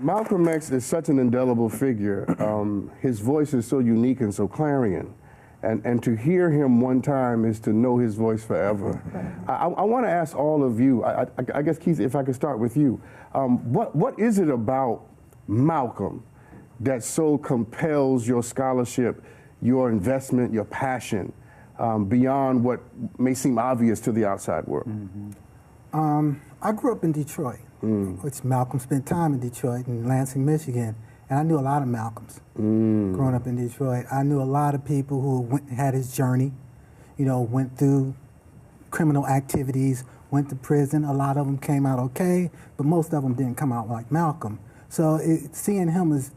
Malcolm X is such an indelible figure. His voice is so unique and so clarion. And to hear him one time is to know his voice forever. I want to ask all of you, I guess, Keith, if I could start with you. What is it about Malcolm that so compels your scholarship, your investment, your passion, beyond what may seem obvious to the outside world? I grew up in Detroit, which Malcolm spent time in Detroit, in Lansing, Michigan, and I knew a lot of Malcolms growing up in Detroit. I knew a lot of people who had his journey, you know, went through criminal activities, went to prison. A lot of them came out okay, but most of them didn't come out like Malcolm. So seeing him as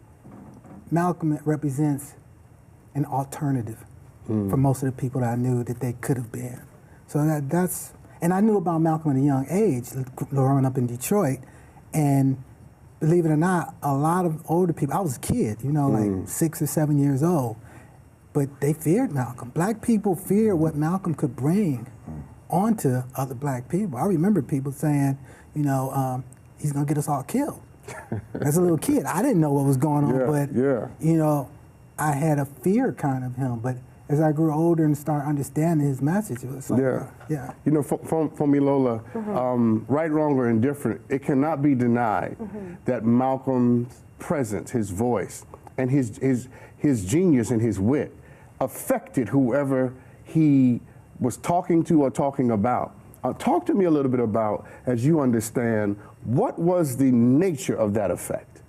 Malcolm represents an alternative for most of the people that I knew that they could have been. So that's, and I knew about Malcolm at a young age, growing up in Detroit, and believe it or not, a lot of older people, I was a kid, you know, like 6 or 7 years old, but they feared Malcolm. Black people feared what Malcolm could bring onto other black people. I remember people saying, you know, he's gonna get us all killed. As a little kid, I didn't know what was going on, but you know, I had a fear kind of him. But as I grew older and started understanding his message, it was like, you know, Funmilola, right, wrong, or indifferent, it cannot be denied that Malcolm's presence, his voice, and his genius and his wit affected whoever he was talking to or talking about. Talk to me a little bit about, as you understand, what was the nature of that effect?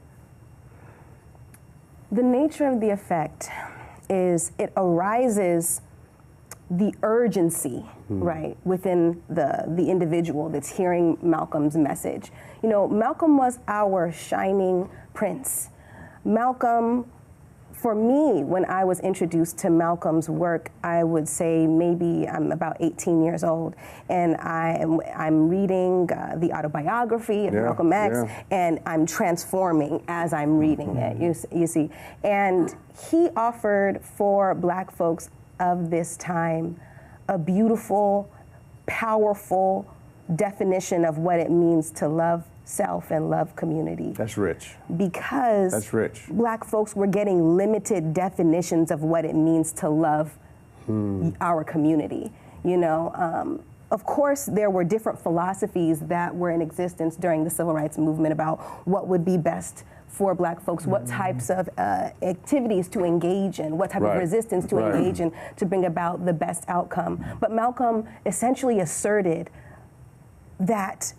The nature of the effect is it arises the urgency, right, within the individual that's hearing Malcolm's message. You know, Malcolm was our shining prince. Malcolm, for me, when I was introduced to Malcolm's work, I would say maybe I'm about 18 years old, and I'm reading the autobiography of Malcolm X, and I'm transforming as I'm reading it, you see. And he offered for black folks of this time a beautiful, powerful definition of what it means to love self and love community. That's rich. Because that's rich. Black folks were getting limited definitions of what it means to love our community. You know, of course, there were different philosophies that were in existence during the Civil Rights Movement about what would be best for black folks, what types of activities to engage in, what type of resistance to engage in to bring about the best outcome. But Malcolm essentially asserted that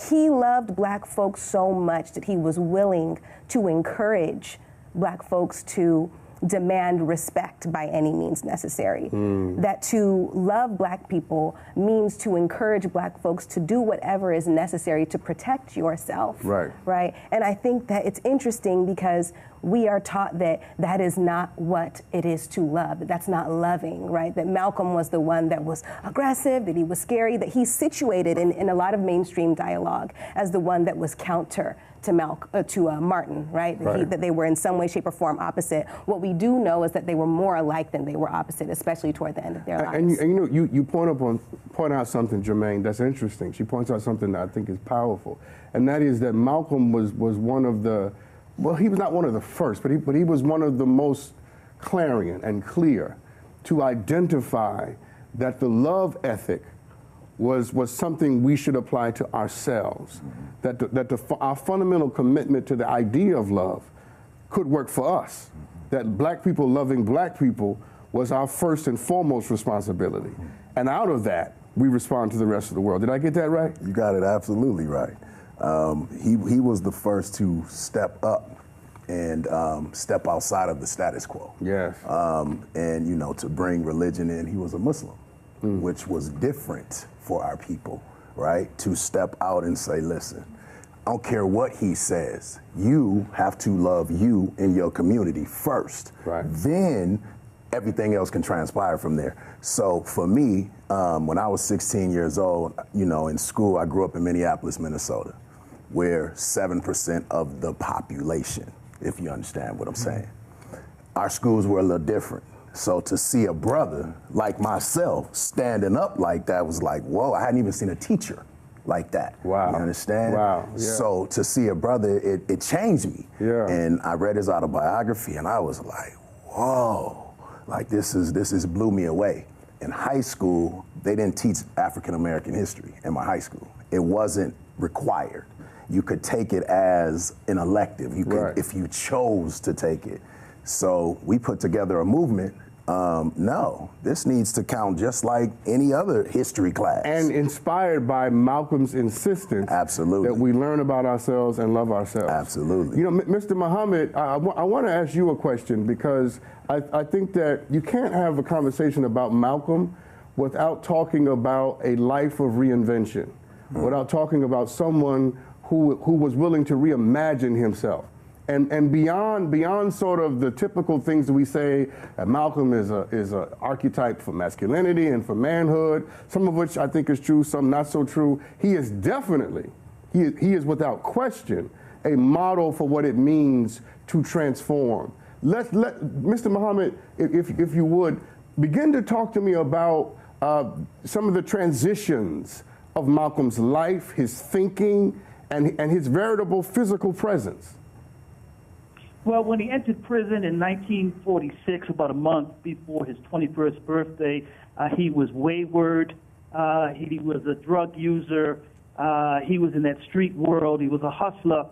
he loved black folks so much that he was willing to encourage black folks to demand respect by any means necessary. That to love black people means to encourage black folks to do whatever is necessary to protect yourself. Right? And I think that it's interesting because we are taught that that is not what it is to love, that that's not loving, right? That Malcolm was the one that was aggressive, that he was scary, that he's situated in a lot of mainstream dialogue as the one that was counter to Martin, right? That they were in some way, shape, or form opposite. What we do know is that they were more alike than they were opposite, especially toward the end of their lives. And you know, you point out something, Jermaine, that's interesting. She points out something that I think is powerful, and that is that Malcolm was one of the, well, he was not one of the first, but he was one of the most clarion and clear to identify that the love ethic was something we should apply to ourselves, our fundamental commitment to the idea of love could work for us, that black people loving black people was our first and foremost responsibility. And out of that, we respond to the rest of the world. Did I get that right? You got it absolutely right. He was the first to step up and step outside of the status quo. Yes. And, you know, to bring religion in. He was a Muslim, which was different for our people, right? To step out and say, listen, I don't care what he says. You have to love you in your community first. Then everything else can transpire from there. So for me, when I was 16 years old, you know, in school, I grew up in Minneapolis, Minnesota, where 7% of the population, if you understand what I'm saying. Our schools were a little different. So to see a brother like myself standing up like that was like, whoa, I hadn't even seen a teacher like that. Wow. You understand? Wow. Yeah. So to see a brother, it changed me. Yeah. And I read his autobiography and I was like, whoa, like this blew me away. In high school, they didn't teach African American history in my high school. It wasn't required. You could take it as an elective. You could, right. if you chose to take it. So we put together a movement. No, this needs to count just like any other history class. And inspired by Malcolm's insistence Absolutely. that we learn about ourselves and love ourselves. Absolutely. You know, Mr. Muhammad, I want to ask you a question because I think that you can't have a conversation about Malcolm without talking about a life of reinvention, without talking about someone who was willing to reimagine himself. And beyond sort of the typical things that we say, that Malcolm is a archetype for masculinity and for manhood, some of which I think is true, some not so true. He is definitely, he is without question, a model for what it means to transform. Let Mr. Muhammad, if you would, begin to talk to me about some of the transitions of Malcolm's life, his thinking, and his veritable physical presence. Well, when he entered prison in 1946, about a month before his 21st birthday, he was wayward. He was a drug user. He was in that street world. He was a hustler.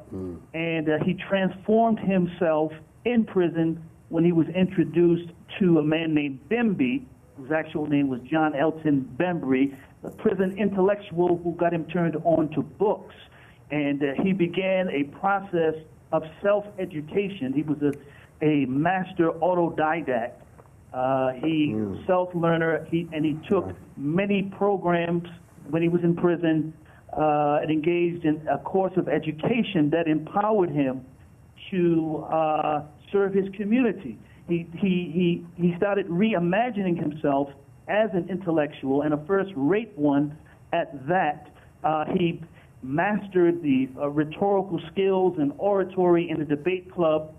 And he transformed himself in prison when he was introduced to a man named Bemby, whose actual name was John Elton Bembry, a prison intellectual who got him turned on to books. And he began a process of self-education. He was a master autodidact. He self-learner, and he took many programs when he was in prison and engaged in a course of education that empowered him to serve his community. He started reimagining himself as an intellectual, and a first-rate one at that. He mastered the rhetorical skills and oratory in the debate club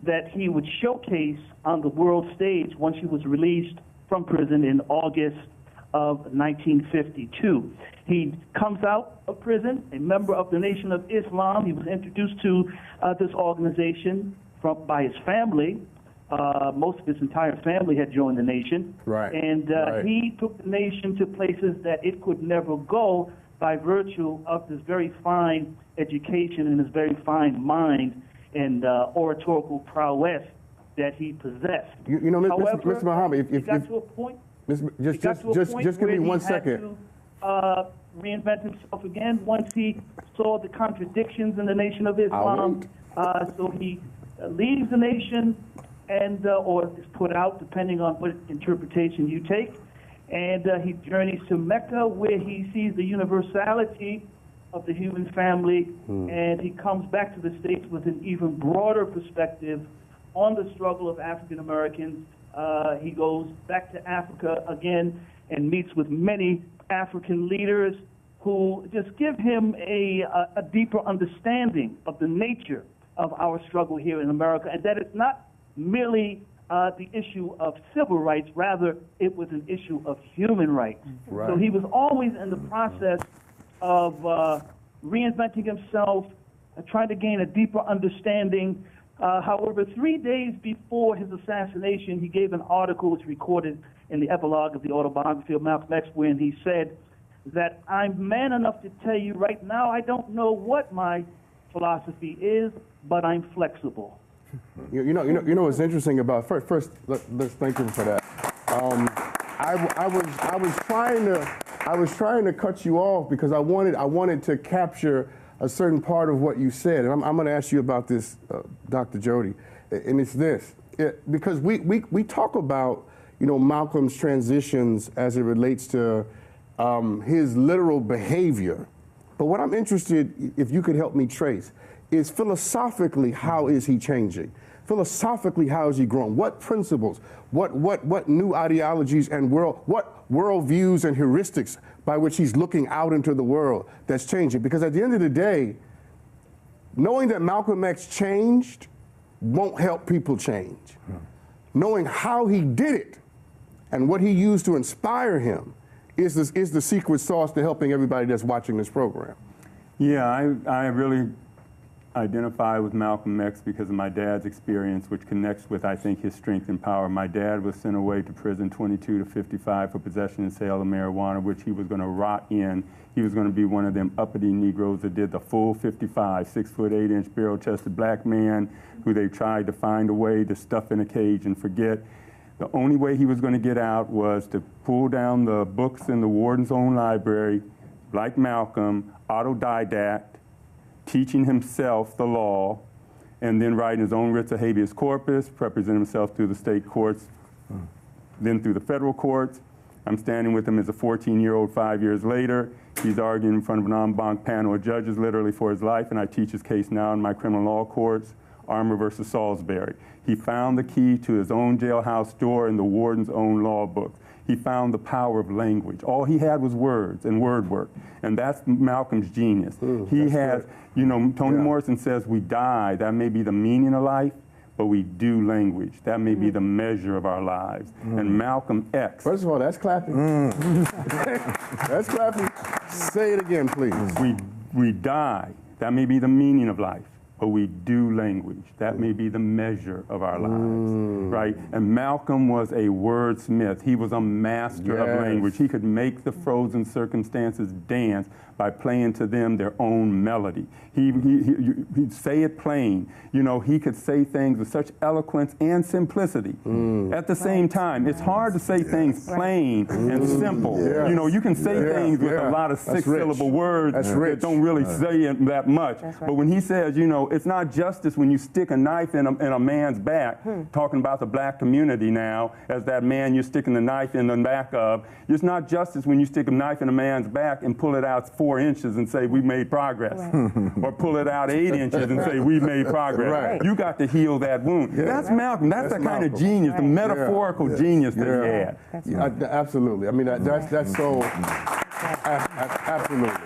that he would showcase on the world stage once he was released from prison in August of 1952. He comes out of prison, a member of the Nation of Islam. He was introduced to this organization by his family. Most of his entire family had joined the Nation. Right. And he took the Nation to places that it could never go by virtue of his very fine education and his very fine mind and oratorical prowess that he possessed. You know, However, Mr. Muhammad, he got to a point. Just give me 1 second. To reinvent himself again once he saw the contradictions in the Nation of Islam. So he leaves the nation and or is put out, depending on what interpretation you take. And he journeys to Mecca, where he sees the universality of the human family, and he comes back to the States with an even broader perspective on the struggle of African Americans. He goes back to Africa again and meets with many African leaders who just give him a deeper understanding of the nature of our struggle here in America, and that it's not merely the issue of civil rights, rather it was an issue of human rights. Right. So he was always in the process of reinventing himself, trying to gain a deeper understanding. However, 3 days before his assassination, he gave an article which recorded in the epilogue of the autobiography of Malcolm X, wherein he said that I'm man enough to tell you right now, I don't know what my philosophy is, but I'm flexible. You know what's interesting about first let's thank him for that. I was trying to cut you off because I wanted to capture a certain part of what you said, and I'm going to ask you about this, Dr. Jody, and it's this, because we talk about Malcolm's transitions as it relates to his literal behavior, but what I'm interested, if you could help me trace, is philosophically, how is he changing? Philosophically, how is he growing? What principles, what new ideologies and what worldviews and heuristics by which he's looking out into the world that's changing? Because at the end of the day, knowing that Malcolm X changed won't help people change. Knowing how he did it and what he used to inspire him is the secret sauce to helping everybody that's watching this program. Yeah, I really identify with Malcolm X because of my dad's experience, which connects with, I think, his strength and power. My dad was sent away to prison 22 to 55 for possession and sale of marijuana, which he was going to rot in. He was going to be one of them uppity Negroes that did the full 55, 6'8" barrel-chested black man who they tried to find a way to stuff in a cage and forget. The only way he was going to get out was to pull down the books in the warden's own library, like Malcolm, autodidact, teaching himself the law, and then writing his own writs of habeas corpus, representing himself through the state courts, then through the federal courts. I'm standing with him as a 14-year-old 5 years later. He's arguing in front of an en banc panel of judges literally for his life, and I teach his case now in my criminal law courts, Armour versus Salisbury. He found the key to his own jailhouse door in the warden's own law books. He found the power of language. All he had was words and word work, and that's Malcolm's genius. He has, you know, Toni Morrison says we die, that may be the meaning of life, but we do language. That may be the measure of our lives. And Malcolm X. First of all, that's clapping. That's clapping. Say it again, please. We die, that may be the meaning of life, but we do language. That may be the measure of our lives, right? And Malcolm was a wordsmith. He was a master of language. He could make the frozen circumstances dance by playing to them their own melody. He'd say it plain. You know, he could say things with such eloquence and simplicity at the same time. It's hard to say things plain and simple. You know, you can say things with a lot of six-syllable words that don't really say it that much. But when he says, you know, it's not justice when you stick a knife in a man's back, talking about the black community now, as that man you're sticking the knife in the back of. It's not justice when you stick a knife in a man's back and pull it out 4 inches and say, we made progress. Or pull it out 8 inches and say, we made progress. You got to heal that wound. That's Malcolm. That's the kind of genius, the metaphorical genius that he had. Absolutely. I mean, that's so, absolutely.